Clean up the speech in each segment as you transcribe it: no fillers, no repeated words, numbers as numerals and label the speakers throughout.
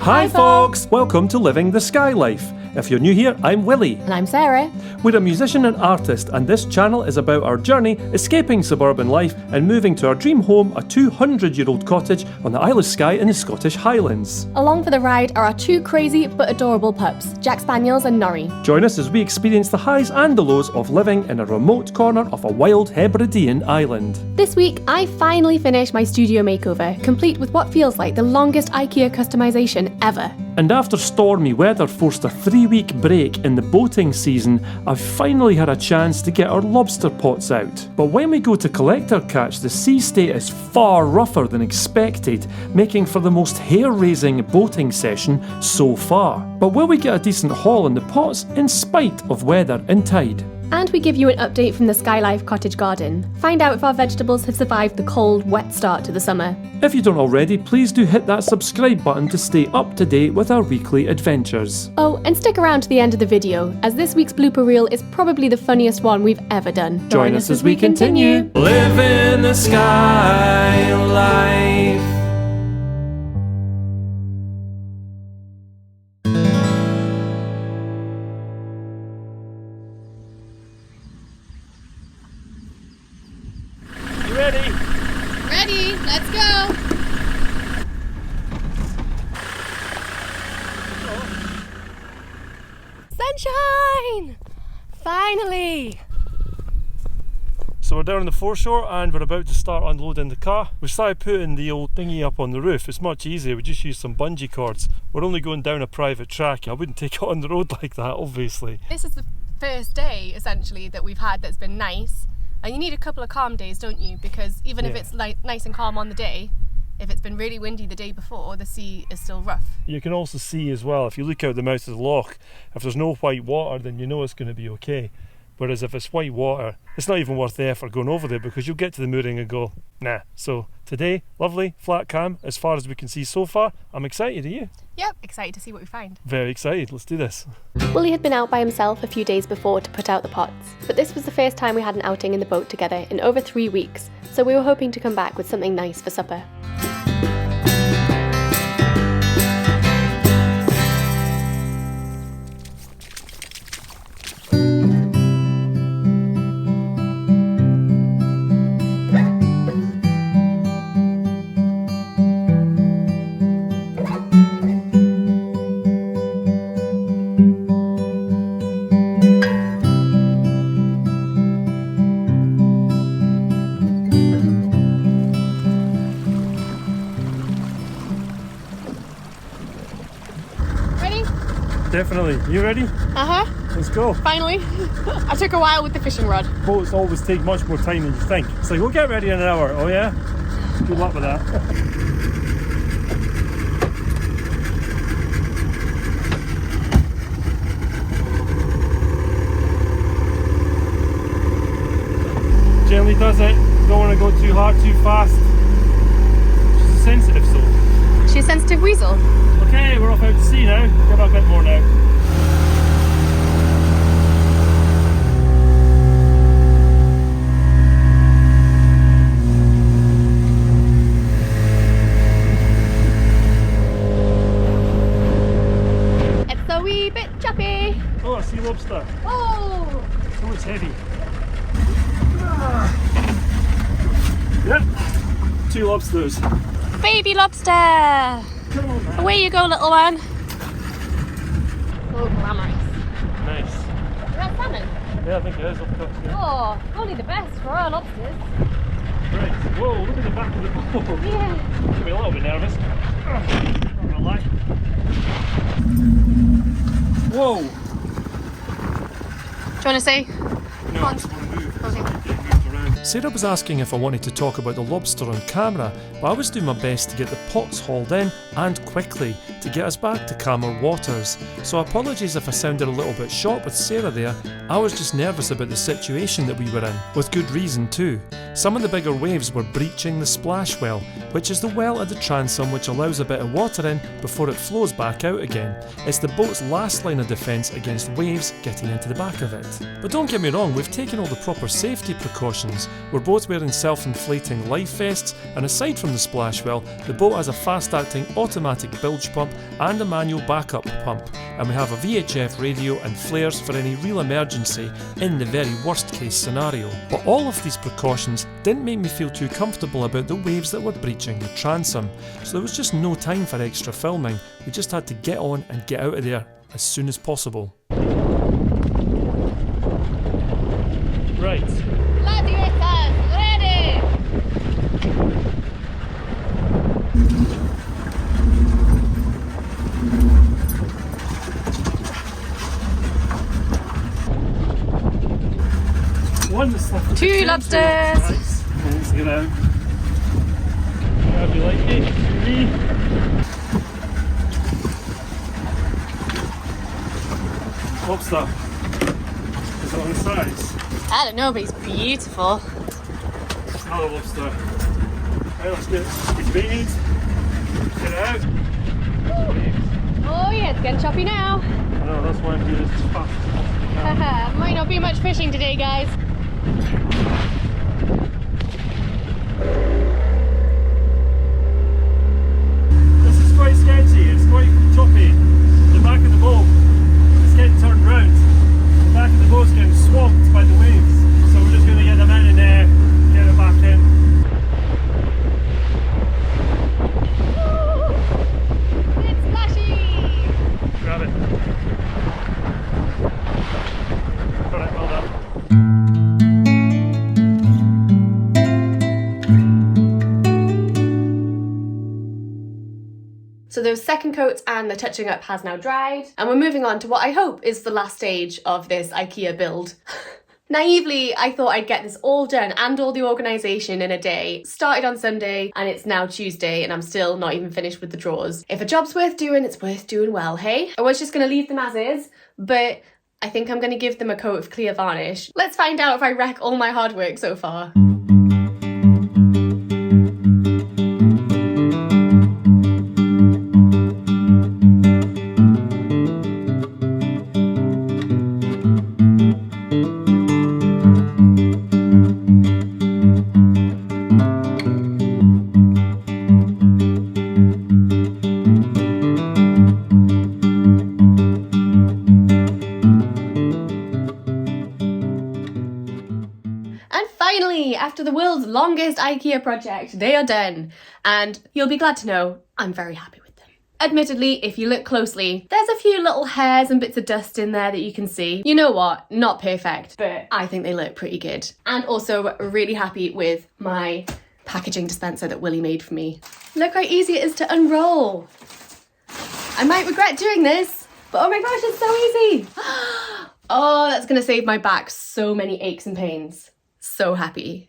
Speaker 1: Hi folks! Welcome to Living the Skye Life. If you're new here, I'm Willie.
Speaker 2: And I'm Sarah.
Speaker 1: We're a musician and artist, and this channel is about our journey escaping suburban life and moving to our dream home, a 200-year-old cottage on the Isle of Skye in the Scottish Highlands.
Speaker 2: Along for the ride are our two crazy but adorable pups, Jack Spaniels and Nori.
Speaker 1: Join us as we experience the highs and the lows of living in a remote corner of a wild Hebridean island.
Speaker 2: This week, I finally finished my studio makeover, complete with what feels like the longest IKEA customization ever.
Speaker 1: And after stormy weather forced a 3-week break in the boating season, I've finally had a chance to get our lobster pots out. But when we go to collect our catch, the sea state is far rougher than expected, making for the most hair-raising boating session so far. But will we get a decent haul in the pots in spite of weather and tide?
Speaker 2: And we give you an update from the Skye Life cottage garden. Find out if our vegetables have survived the cold, wet start to the summer.
Speaker 1: If you don't already, please do hit that subscribe button to stay up to date with our weekly adventures.
Speaker 2: Oh, and stick around to the end of the video, as this week's blooper reel is probably the funniest one we've ever done.
Speaker 1: Join us as we continue. Living the Skye Life. Ready?
Speaker 3: Ready, let's go! Sunshine! Finally!
Speaker 1: So we're down on the foreshore and we're about to start unloading the car. We started putting the old dinghy up on the roof. It's much easier, we just use some bungee cords. We're only going down a private track. I wouldn't take it on the road like that, obviously.
Speaker 3: This is the first day, essentially, that we've had that's been nice. And you need a couple of calm days, don't you? Because even if it's nice and calm on the day, if it's been really windy the day before, the sea is still rough.
Speaker 1: You can also see as well, if you look out the mouth of the loch, if there's no white water, then you know it's going to be okay. Whereas if it's white water, it's not even worth the effort going over there because you'll get to the mooring and go, nah. So today, lovely, flat cam, as far as we can see so far. I'm excited, are you?
Speaker 3: Yep, excited to see what we find.
Speaker 1: Very excited, let's do this.
Speaker 2: Willie had been out by himself a few days before to put out the pots, but this was the first time we had an outing in the boat together in over 3 weeks, so we were hoping to come back with something nice for supper.
Speaker 1: Definitely. You ready?
Speaker 3: Uh-huh.
Speaker 1: Let's go.
Speaker 3: Finally. I took a while with the fishing rod.
Speaker 1: Boats always take much more time than you think. It's like, we'll get ready in an hour. Oh yeah? Good luck with that. Gently does it. Don't want to go too hard, too fast. She's a sensitive soul.
Speaker 3: She's a sensitive weasel.
Speaker 1: Okay, we're off out to sea now. Give a bit more now.
Speaker 3: It's a wee bit choppy.
Speaker 1: Oh, a sea lobster.
Speaker 3: Oh!
Speaker 1: Oh, it's heavy. Yep, 2 lobsters.
Speaker 3: Baby lobster!
Speaker 1: Come on, man.
Speaker 3: Away you go, little one. Oh, glamorous.
Speaker 1: Nice.
Speaker 3: Is that salmon?
Speaker 1: Yeah, I think it is. Off the top, yeah.
Speaker 3: Oh, only the best for our lobsters.
Speaker 1: Right. Whoa, look at the back of the boat.
Speaker 3: Yeah.
Speaker 1: Got me a little bit nervous. Not gonna lie. Whoa!
Speaker 3: Do you want to say?
Speaker 1: No, I just want to move.
Speaker 3: Okay.
Speaker 1: Sarah was asking if I wanted to talk about the lobster on camera, but I was doing my best to get the pots hauled in and quickly to get us back to calmer waters. So apologies if I sounded a little bit short with Sarah there. I was just nervous about the situation that we were in, with good reason too. Some of the bigger waves were breaching the splash well, which is the well at the transom which allows a bit of water in before it flows back out again. It's the boat's last line of defence against waves getting into the back of it. But don't get me wrong, we've taken all the proper safety precautions. We're both wearing self-inflating life vests, and aside from the splash well, the boat has a fast-acting automatic bilge pump and a manual backup pump, and we have a VHF radio and flares for any real emergency in the very worst case scenario. But all of these precautions didn't make me feel too comfortable about the waves that were breaching the transom, so there was just no time for extra filming. We just had to get on and get out of there as soon as possible. Right.
Speaker 2: Gladiators, ready!
Speaker 3: Two lobsters!
Speaker 1: Nice. Let's get out. Hope you like it. Lobster. Is it on the size?
Speaker 3: I don't know, but he's beautiful.
Speaker 1: Another lobster. Right, let's get it baited. Get it out.
Speaker 3: Oh yeah, it's getting choppy now.
Speaker 1: I know, that's why I'm doing this fast.
Speaker 3: Haha, might not be much fishing today, guys.
Speaker 1: This is quite sketchy, it's quite choppy. The back of the boat is getting turned round. The back of the boat's getting swamped by the waves. So we're just going to get them in and get it back in.
Speaker 3: It's splashy!
Speaker 1: Grab it. Alright, well done.
Speaker 2: So those second coats and the touching up has now dried, and we're moving on to what I hope is the last stage of this IKEA build. Naively, I thought I'd get this all done and all the organisation in a day. Started on Sunday and it's now Tuesday and I'm still not even finished with the drawers. If a job's worth doing, it's worth doing well, hey? I was just going to leave them as is, but I think I'm going to give them a coat of clear varnish. Let's find out if I wreck all my hard work so far. After the world's longest IKEA project, they are done, and you'll be glad to know I'm very happy with them. Admittedly, if you look closely, there's a few little hairs and bits of dust in there that you can see. You know what? Not perfect, but I think they look pretty good. And also really happy with my packaging dispenser that Willie made for me. Look how easy it is to unroll. I might regret doing this, but oh my gosh, it's so easy. Oh, that's gonna save my back so many aches and pains. So happy.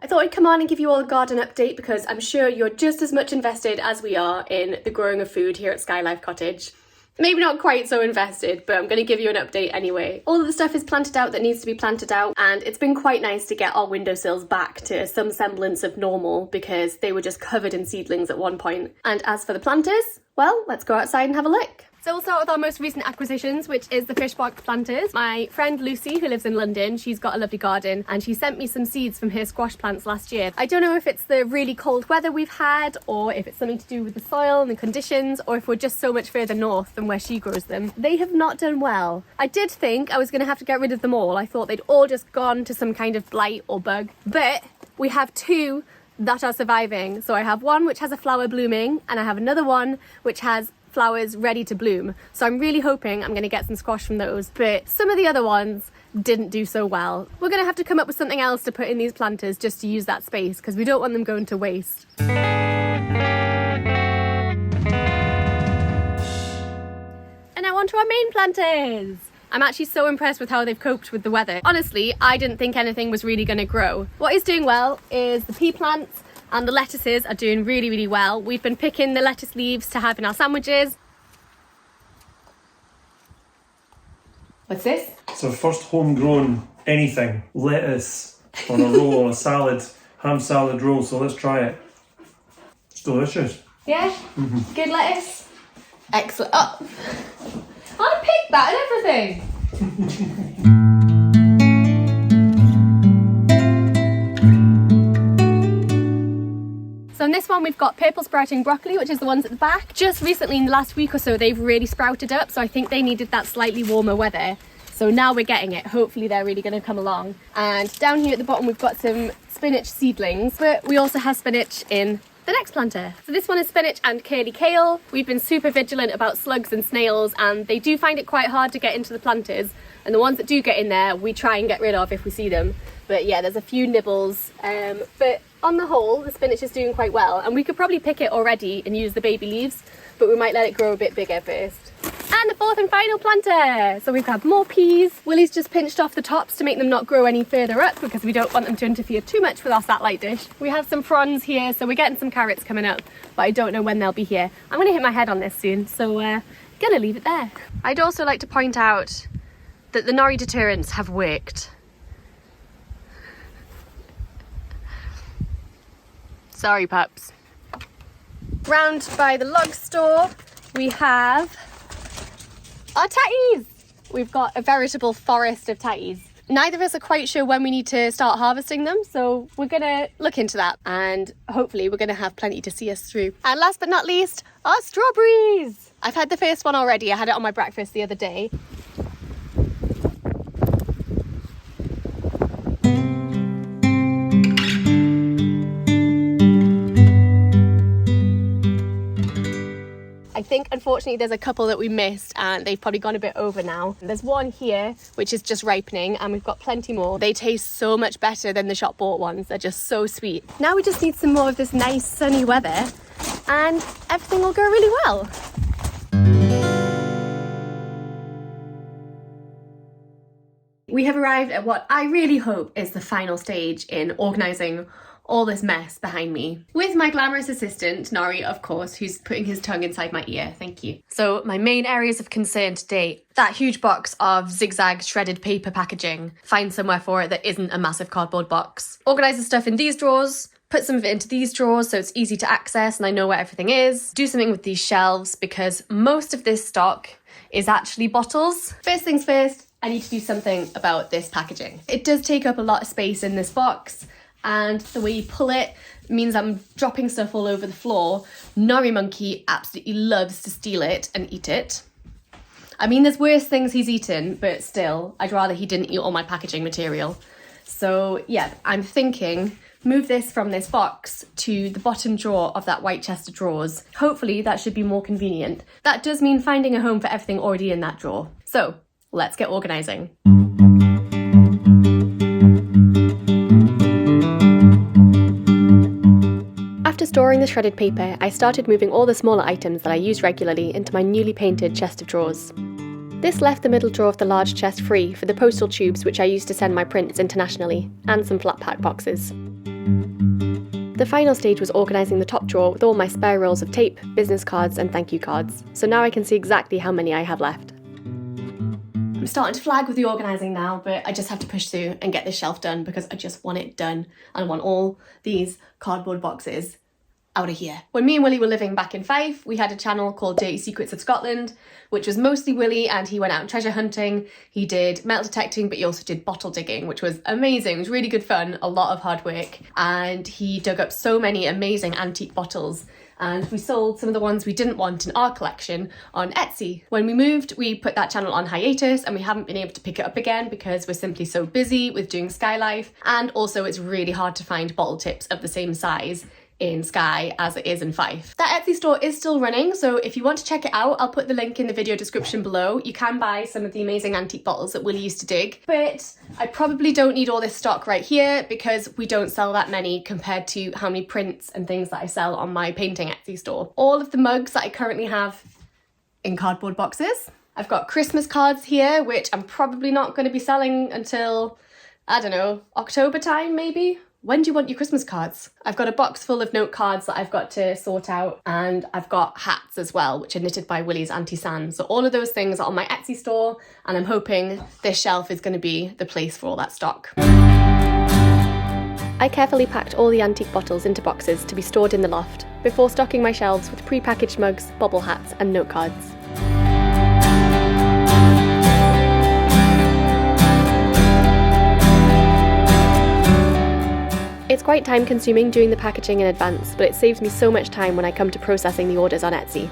Speaker 2: I thought I'd come on and give you all a garden update because I'm sure you're just as much invested as we are in the growing of food here at Skye Life Cottage. Maybe not quite so invested, but I'm going to give you an update anyway. All of the stuff is planted out that needs to be planted out, and it's been quite nice to get our windowsills back to some semblance of normal because they were just covered in seedlings at one point. And as for the planters, well, let's go outside and have a look. So we'll start with our most recent acquisitions, which is the fish box planters. My friend Lucy, who lives in London, she's got a lovely garden and she sent me some seeds from her squash plants last year. I don't know if it's the really cold weather we've had or if it's something to do with the soil and the conditions or if we're just so much further north than where she grows them. They have not done well. I did think I was going to have to get rid of them all. I thought they'd all just gone to some kind of blight or bug, but we have two that are surviving. So I have one which has a flower blooming and I have another one which has flowers ready to bloom. So I'm really hoping I'm going to get some squash from those, but some of the other ones didn't do so well. We're going to have to come up with something else to put in these planters just to use that space because we don't want them going to waste. And now on to our main planters. I'm actually so impressed with how they've coped with the weather. Honestly, I didn't think anything was really going to grow. What is doing well is the pea plants, and the lettuces are doing really, really well. We've been picking the lettuce leaves to have in our sandwiches. What's this?
Speaker 1: It's our first homegrown anything. Lettuce on a roll, on a salad, ham salad roll, so let's try it. It's delicious.
Speaker 2: Yeah? Good lettuce? Excellent. Oh, I picked that and everything! this one we've got purple sprouting broccoli, which is the ones at the back. Just recently in the last week or so they've really sprouted up, so I think they needed that slightly warmer weather. So now we're getting it. Hopefully they're really going to come along. And down here at the bottom we've got some spinach seedlings, but we also have spinach in the next planter. So this one is spinach and curly kale. We've been super vigilant about slugs and snails, and they do find it quite hard to get into the planters. And the ones that do get in there, we try and get rid of if we see them. But yeah, there's a few nibbles. But on the whole, the spinach is doing quite well. And we could probably pick it already and use the baby leaves, but we might let it grow a bit bigger first. And the fourth and final planter. So we've got more peas. Willie's just pinched off the tops to make them not grow any further up because we don't want them to interfere too much with our satellite dish. We have some prawns here, so we're getting some carrots coming up, but I don't know when they'll be here. I'm gonna hit my head on this soon, so gonna leave it there. I'd also like to point out that the nori deterrents have worked. Sorry, pups. Round by the log store, we have our tatties. We've got a veritable forest of tatties. Neither of us are quite sure when we need to start harvesting them, so we're gonna look into that, and hopefully we're gonna have plenty to see us through. And last but not least, our strawberries. I've had the first one already. I had it on my breakfast the other day. I think unfortunately there's a couple that we missed and they've probably gone a bit over now. There's one here which is just ripening, and we've got plenty more. They taste so much better than the shop bought ones. They're just so sweet. Now we just need some more of this nice sunny weather and everything will go really well. We have arrived at what I really hope is the final stage in organising all this mess behind me, with my glamorous assistant, Nori, of course, who's putting his tongue inside my ear. Thank you. So my main areas of concern today, that huge box of zigzag shredded paper packaging. Find somewhere for it that isn't a massive cardboard box. Organise the stuff in these drawers, put some of it into these drawers so it's easy to access and I know where everything is. Do something with these shelves because most of this stock is actually bottles. First things first, I need to do something about this packaging. It does take up a lot of space in this box, and the way you pull it means I'm dropping stuff all over the floor. Nori Monkey absolutely loves to steal it and eat it. I mean, there's worse things he's eaten, but still, I'd rather he didn't eat all my packaging material. So yeah, I'm thinking move this from this box to the bottom drawer of that white chest of drawers. Hopefully that should be more convenient. That does mean finding a home for everything already in that drawer. So let's get organising. After storing the shredded paper, I started moving all the smaller items that I use regularly into my newly painted chest of drawers. This left the middle drawer of the large chest free for the postal tubes which I use to send my prints internationally, and some flat pack boxes. The final stage was organising the top drawer with all my spare rolls of tape, business cards and thank you cards, so now I can see exactly how many I have left. I'm starting to flag with the organising now, but I just have to push through and get this shelf done because I just want it done and I want all these cardboard boxes out of here. When me and Willie were living back in Fife, we had a channel called Dirty Secrets of Scotland, which was mostly Willie, and he went out treasure hunting, he did metal detecting, but he also did bottle digging, which was amazing. It was really good fun, a lot of hard work, and he dug up so many amazing antique bottles, and we sold some of the ones we didn't want in our collection on Etsy. When we moved, we put that channel on hiatus and we haven't been able to pick it up again because we're simply so busy with doing Skye Life, and also it's really hard to find bottle tips of the same size in Skye as it is in Fife. That Etsy store is still running, so if you want to check it out, I'll put the link in the video description below. You can buy some of the amazing antique bottles that Willie used to dig, but I probably don't need all this stock right here because we don't sell that many compared to how many prints and things that I sell on my painting Etsy store. All of the mugs that I currently have in cardboard boxes. I've got Christmas cards here, which I'm probably not going to be selling until, I don't know, October time maybe? When do you want your Christmas cards? I've got a box full of note cards that I've got to sort out, and I've got hats as well, which are knitted by Willie's Auntie San. So all of those things are on my Etsy store, and I'm hoping this shelf is going to be the place for all that stock. I carefully packed all the antique bottles into boxes to be stored in the loft, before stocking my shelves with pre-packaged mugs, bobble hats and note cards. It's quite time consuming doing the packaging in advance, but it saves me so much time when I come to processing the orders on Etsy.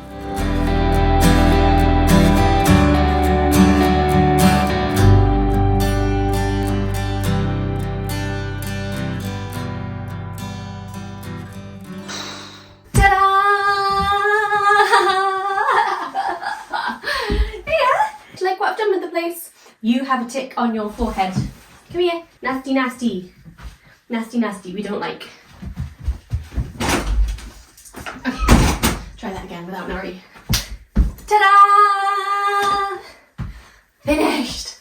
Speaker 4: You have a tick on your forehead. Come here. Nasty, nasty. Nasty, nasty. We don't like. Okay. Try that again without Nori. Ta-da! Finished.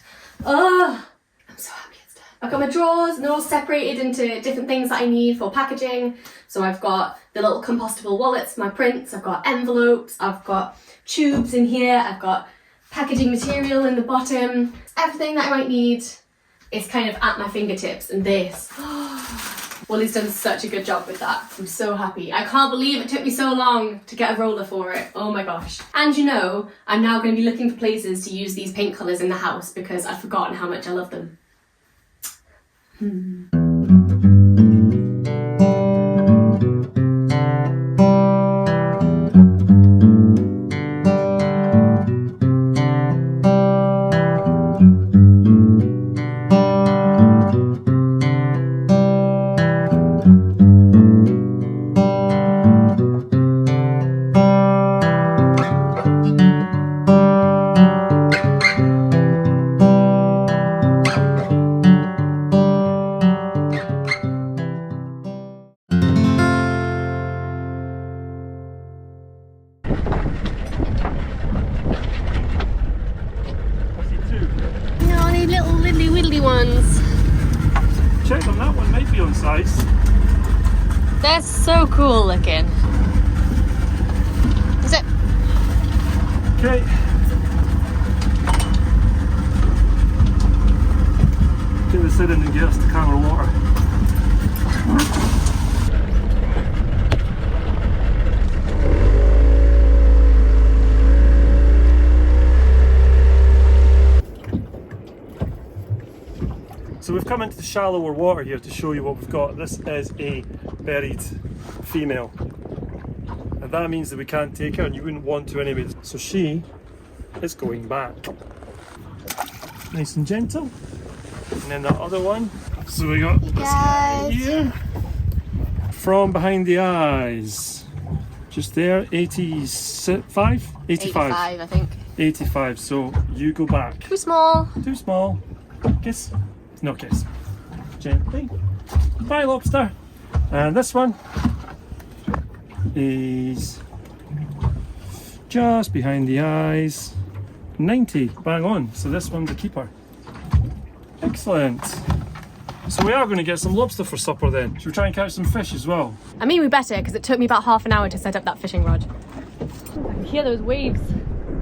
Speaker 4: Oh, I'm so happy it's done. I've got my drawers and they're all separated into different things that I need for packaging. So I've got the little compostable wallets for my prints. I've got envelopes. I've got tubes in here. I've got packaging material in the bottom. Everything that I might need is kind of at my fingertips, and this. Willie's done such a good job with that. I'm so happy. I can't believe it took me so long to get a roller for it. Oh my gosh. And you know, I'm now going to be looking for places to use these paint colours in the house because I've forgotten how much I love them.
Speaker 1: Check them, that one might be on size.
Speaker 3: They're so cool looking. Is it?
Speaker 1: Okay. Get this in and get us to Camera Water. So we've come into the shallower water here to show you what we've got. This is a buried female. And that means that we can't take her, and you wouldn't want to anyway. So she is going back. Nice and gentle. And then that other one. So we got this guy here. From behind the eyes. Just there, 85? 85,
Speaker 3: I think.
Speaker 1: 85, so you go back.
Speaker 3: Too small.
Speaker 1: Too small. Kiss. No kiss. Gently. Bye, lobster. And this one is just behind the eyes. 90. Bang on. So this one's a keeper. Excellent. So we are going to get some lobster for supper then. Should we try and catch some fish as well?
Speaker 2: I mean, we better, because it took me about half an hour to set up that fishing rod. I can hear those waves.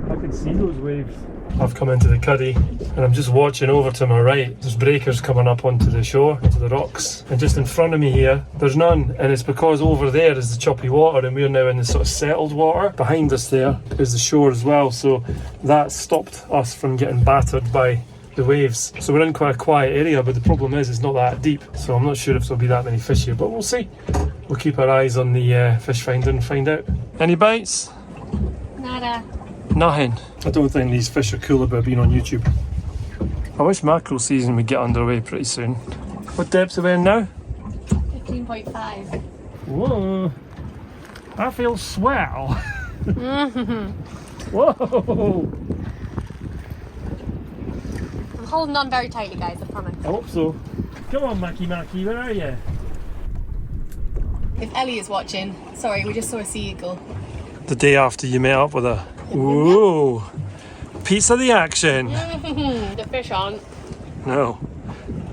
Speaker 1: I can see those waves. I've come into the cuddy and I'm just watching over to my right. There's breakers coming up onto the shore, onto the rocks. And just in front of me here, there's none. And it's because over there is the choppy water and we're now in the sort of settled water. Behind us there is the shore as well. So that stopped us from getting battered by the waves. So we're in quite a quiet area, but the problem is it's not that deep. So I'm not sure if there'll be that many fish here, but we'll see. We'll keep our eyes on the fish finder and find out. Any bites?
Speaker 3: Nada.
Speaker 1: Nothing. I don't think these fish are cool about being on YouTube. I wish mackerel season would get underway pretty soon. What depths are we in now?
Speaker 3: 15.5.
Speaker 1: Whoa. That feels swell. Whoa.
Speaker 3: I'm holding on very tightly, guys, I promise.
Speaker 1: I hope so. Come on, Mackie, where are you?
Speaker 3: If Ellie is watching, sorry, we just saw a sea eagle.
Speaker 1: The day after you met up with her. Whoa. Piece of the action.
Speaker 3: The fish aren't.
Speaker 1: No.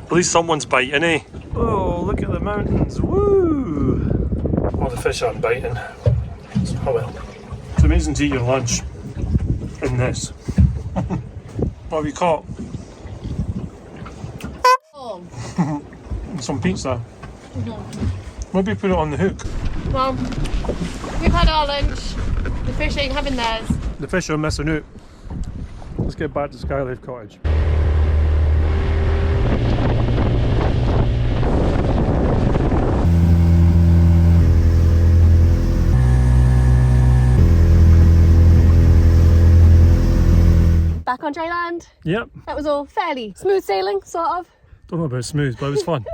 Speaker 1: At least someone's biting, eh? Oh, look at the mountains. Woo! Well, the fish aren't biting. So, oh well. It's amazing to eat your lunch in this. What have you caught?
Speaker 3: Oh.
Speaker 1: Some pizza. Maybe put it on the hook.
Speaker 3: Well, we've had our lunch. The fish ain't having theirs.
Speaker 1: The fish are missing out. Let's get back to Skye Life Cottage. Yep.
Speaker 3: That was all fairly smooth sailing, sort of.
Speaker 1: Don't know about smooth, but it was fun.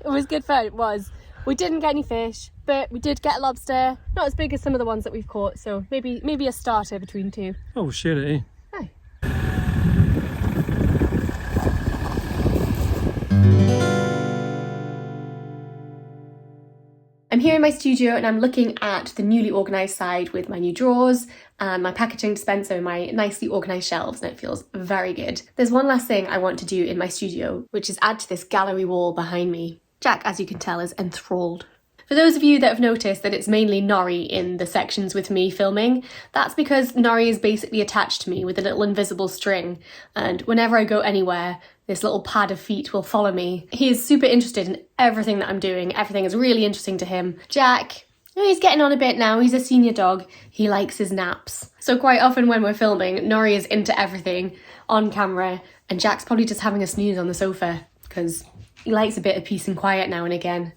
Speaker 3: It was good fun, it was. We didn't get any fish, but we did get a lobster. Not as big as some of the ones that we've caught, so maybe a starter between two.
Speaker 1: Oh, we'll share it, eh?
Speaker 3: Aye.
Speaker 2: I'm here in my studio and I'm looking at the newly organised side with my new drawers and my packaging dispenser and my nicely organised shelves, and it feels very good. There's one last thing I want to do in my studio, which is add to this gallery wall behind me. Jack, as you can tell, is enthralled. For those of you that have noticed that it's mainly Nori in the sections with me filming, that's because Nori is basically attached to me with a little invisible string, and whenever I go anywhere, this little pad of feet will follow me. He is super interested in everything that I'm doing. Everything is really interesting to him. Jack, he's getting on a bit now. He's a senior dog. He likes his naps. So quite often when we're filming, Nori is into everything on camera, and Jack's probably just having a snooze on the sofa because he likes a bit of peace and quiet now and again.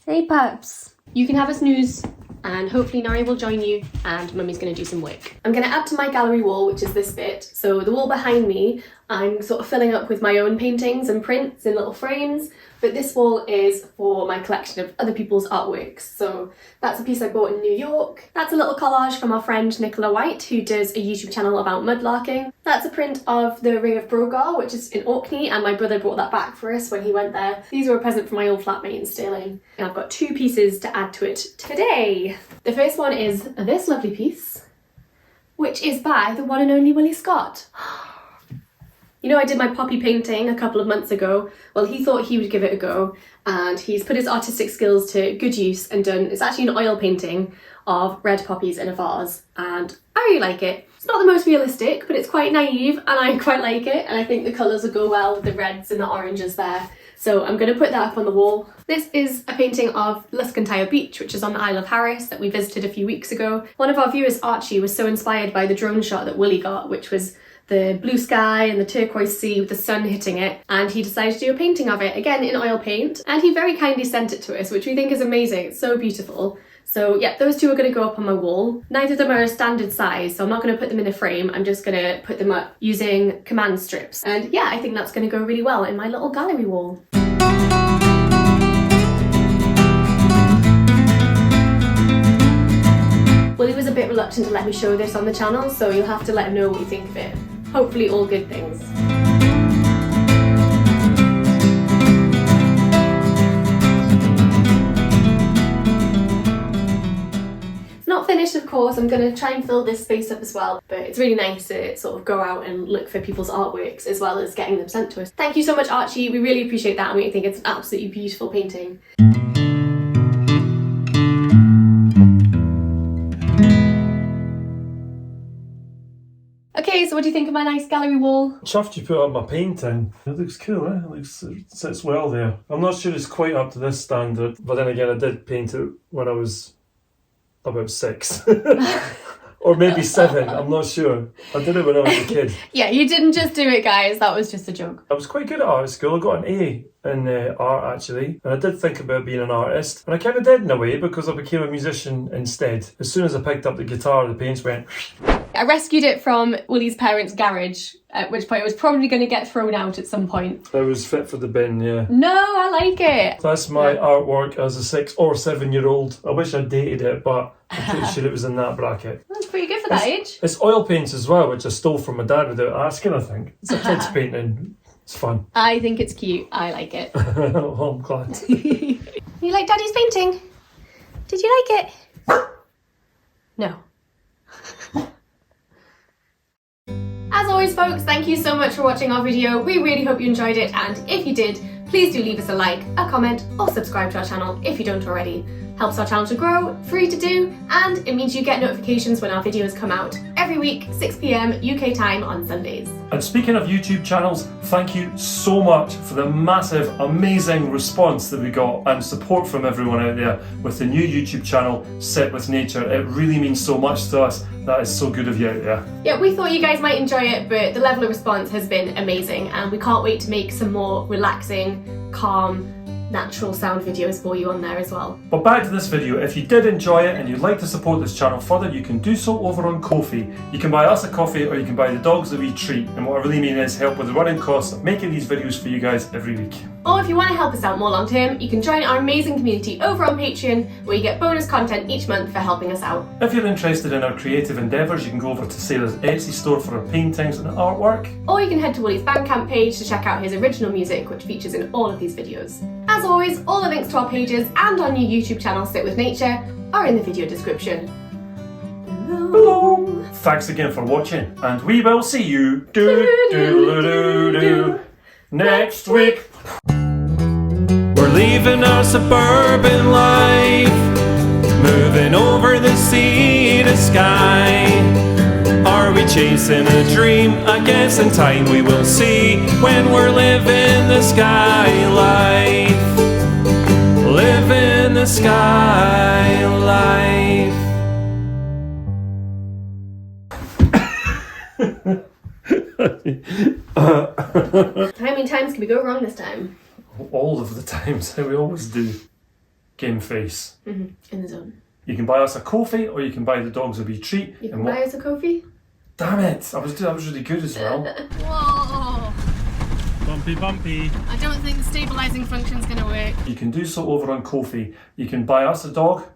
Speaker 2: Hey pups, you can have a snooze and hopefully Nori will join you and Mummy's going to do some work. I'm going to add to my gallery wall, which is this bit. So the wall behind me, I'm sort of filling up with my own paintings and prints in little frames, but this wall is for my collection of other people's artworks. So that's a piece I bought in New York. That's a little collage from our friend Nicola White, who does a YouTube channel about mudlarking. That's a print of the Ring of Brogar, which is in Orkney, and my brother brought that back for us when he went there. These were a present from my old flatmate in Stirling. And I've got two pieces to add to it today. The first one is this lovely piece, which is by the one and only Willie Scott. You know, I did my poppy painting a couple of months ago. Well, he thought he would give it a go, and he's put his artistic skills to good use and done, it's actually an oil painting of red poppies in a vase, and I really like it. It's not the most realistic, but it's quite naive, and I quite like it, and I think the colours will go well with the reds and the oranges there. So I'm going to put that up on the wall. This is a painting of Luscantire Beach, which is on the Isle of Harris, that we visited a few weeks ago. One of our viewers, Archie, was so inspired by the drone shot that Willie got, which was the blue sky and the turquoise sea with the sun hitting it, and he decided to do a painting of it, again in oil paint, and he very kindly sent it to us, which we think is amazing. It's so beautiful. So yeah, those two are going to go up on my wall. Neither of them are a standard size, so I'm not going to put them in a frame. I'm just going to put them up using command strips, and yeah, I think that's going to go really well in my little gallery wall. Willie was a bit reluctant to let me show this on the channel, so you'll have to let him know what you think of it. Hopefully all good things. It's not finished, of course. I'm going to try and fill this space up as well, but it's really nice to sort of go out and look for people's artworks as well as getting them sent to us. Thank you so much, Archie. We really appreciate that, and we think it's an absolutely beautiful painting. Okay, so what do you think of my nice gallery wall?
Speaker 1: Chuffed you put up my painting. It looks cool, eh? It sits well there. I'm not sure it's quite up to this standard, but then again, I did paint it when I was about 6. Or maybe 7, I'm not sure. I did it when I was a kid.
Speaker 2: Yeah, you didn't just do it, guys. That was just a joke.
Speaker 1: I was quite good at art school. I got an A in art, actually. And I did think about being an artist. And I kind of did in a way, because I became a musician instead. As soon as I picked up the guitar, the paints went...
Speaker 2: I rescued it from Willie's parents' garage, at which point it was probably going to get thrown out at some point.
Speaker 1: I was fit for the bin, yeah.
Speaker 2: No, I like it.
Speaker 1: That's my artwork as a 6 or 7-year-old. I wish I dated it, but I'm pretty sure it was in that bracket.
Speaker 2: That's pretty good for that age.
Speaker 1: It's oil paints as well, which I stole from my dad without asking, I think. It's a kid's painting. It's fun.
Speaker 2: I think it's cute. I like it.
Speaker 1: Well, I'm glad.
Speaker 2: You like Daddy's painting? Did you like it? No. As always, folks, thank you so much for watching our video. We really hope you enjoyed it, and if you did, please do leave us a like, a comment, or subscribe to our channel if you don't already. Helps our channel to grow, free to do, and it means you get notifications when our videos come out every week, 6 PM UK time on Sundays.
Speaker 1: And speaking of YouTube channels, thank you so much for the massive, amazing response that we got and support from everyone out there with the new YouTube channel, Sit With Nature. It really means so much to us. That is so good of you out there.
Speaker 2: Yeah, we thought you guys might enjoy it, but the level of response has been amazing, and we can't wait to make some more relaxing, calm,
Speaker 4: natural sound videos for you on there as well.
Speaker 1: But back to this video, if you did enjoy it and you'd like to support this channel further, you can do so over on Ko-fi. You can buy us a coffee or you can buy the dogs a wee treat, and what I really mean is help with the running costs of making these videos for you guys every week.
Speaker 4: Or if you want to help us out more long term, you can join our amazing community over on Patreon, where you get bonus content each month for helping us out.
Speaker 1: If you're interested in our creative endeavours, you can go over to Sarah's Etsy store for her paintings and artwork.
Speaker 4: Or you can head to Willie's Bandcamp page to check out his original music, which features in all of these videos. As always, all the links to our pages and our new YouTube channel, Sit With Nature, are in the video description.
Speaker 1: Hello. Thanks again for watching, and we will see you next week. We're leaving our suburban life, moving over the sea to Skye. Are we chasing a dream? I guess in time we will see, when we're living the Skye life. Living the Skye life.
Speaker 4: How many times can we go wrong this time?
Speaker 1: All of the times, we always do. Game face.
Speaker 4: In the zone.
Speaker 1: You can buy us a Ko-fi or you can buy the dogs a wee treat.
Speaker 4: You can buy us a coffee?
Speaker 1: Damn it! I was really good as well.
Speaker 3: Whoa!
Speaker 1: Bumpy, bumpy.
Speaker 3: I don't think the stabilising function's going to work.
Speaker 1: You can do so over on Ko-fi. You can buy us a dog.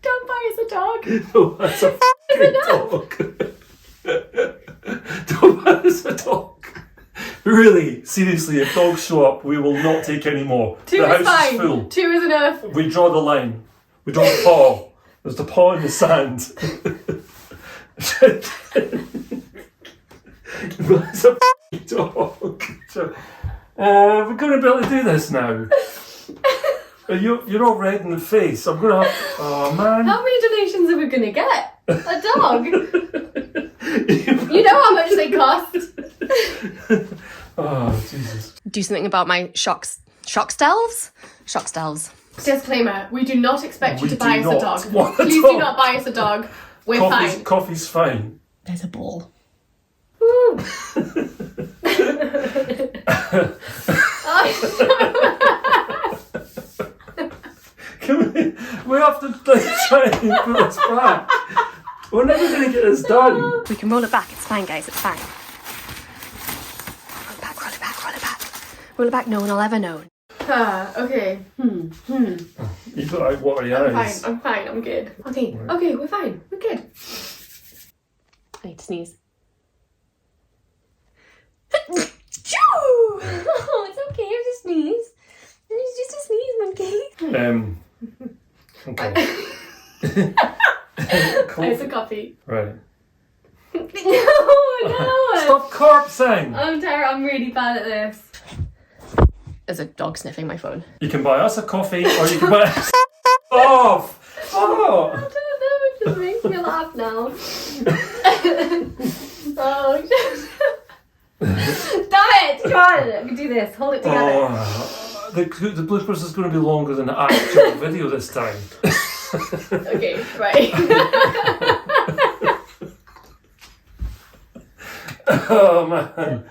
Speaker 4: Don't buy us a dog!
Speaker 1: No, that's a f***ing dog. Don't buy us a dog. Really, seriously, if dogs show up, we will not take any more.
Speaker 4: Two
Speaker 1: The
Speaker 4: is
Speaker 1: house
Speaker 4: fine.
Speaker 1: is full.
Speaker 4: 2 is enough.
Speaker 1: We draw the line. We draw the paw. There's the paw in the sand. It's a f***ing dog. We're going to be able to do this now. You're all red in the face. I'm going to have... Oh, man.
Speaker 4: How many donations are we going to get? A dog? You know how much they cost.
Speaker 1: Oh, Jesus.
Speaker 3: Do something about my shock stelves? Shock stelves.
Speaker 4: Disclaimer, we do not expect you
Speaker 1: We
Speaker 4: to buy us
Speaker 1: do
Speaker 4: a
Speaker 1: not
Speaker 4: dog.
Speaker 1: want a
Speaker 4: Please
Speaker 1: dog.
Speaker 4: do not buy us a dog. We're fine.
Speaker 1: Coffee's fine.
Speaker 3: There's a ball.
Speaker 4: Woo.
Speaker 1: We have to try and put this back. We're never going to get this done.
Speaker 3: We can roll it back. It's fine, guys. It's fine. Roll it back, roll it back, roll it back. Roll it back. No one will ever know.
Speaker 4: Okay.
Speaker 1: You got like watery eyes.
Speaker 4: I'm fine. I'm good. Okay.
Speaker 1: Right.
Speaker 4: Okay, we're fine. We're good.
Speaker 3: I need to sneeze.
Speaker 4: Oh, it's okay. It's a sneeze. It's just a sneeze, monkey.
Speaker 1: Okay. Cool.
Speaker 4: It's a coffee.
Speaker 1: Right.
Speaker 4: No.
Speaker 1: Stop corpsing!
Speaker 4: I'm really bad at this. There's a dog sniffing my phone.
Speaker 1: You can buy us a coffee or you can buy us off! Oh!
Speaker 4: I don't know, it just makes me laugh now. Oh, damn it! Come on, I can do this. Hold it together.
Speaker 1: Oh, the bloopers is going to be longer than the actual video this time.
Speaker 4: Okay, right.
Speaker 1: Oh man.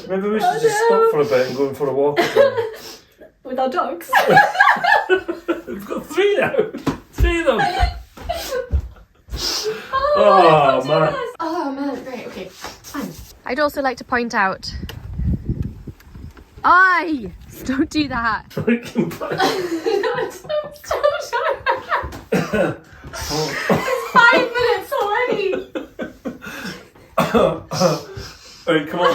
Speaker 1: Maybe we should just stop for a bit and go for a walk again.
Speaker 4: With our dogs.
Speaker 1: We've got 3 now. 3 of them.
Speaker 4: Oh
Speaker 1: man.
Speaker 4: Oh man, right, okay. Fine.
Speaker 3: I'd also like to point out. Aye! Don't do that.
Speaker 4: It's 5 minutes already.
Speaker 1: Alright, come on.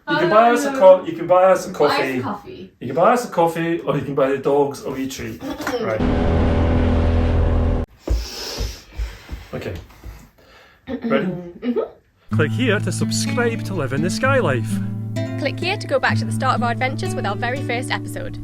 Speaker 1: You can buy us a you can buy us a coffee. You can buy us a coffee or you can buy the dogs a wee treat. Right. Okay. Ready? Click here to subscribe to live in the Skye life.
Speaker 3: Click here to go back to the start of our adventures with our very first episode.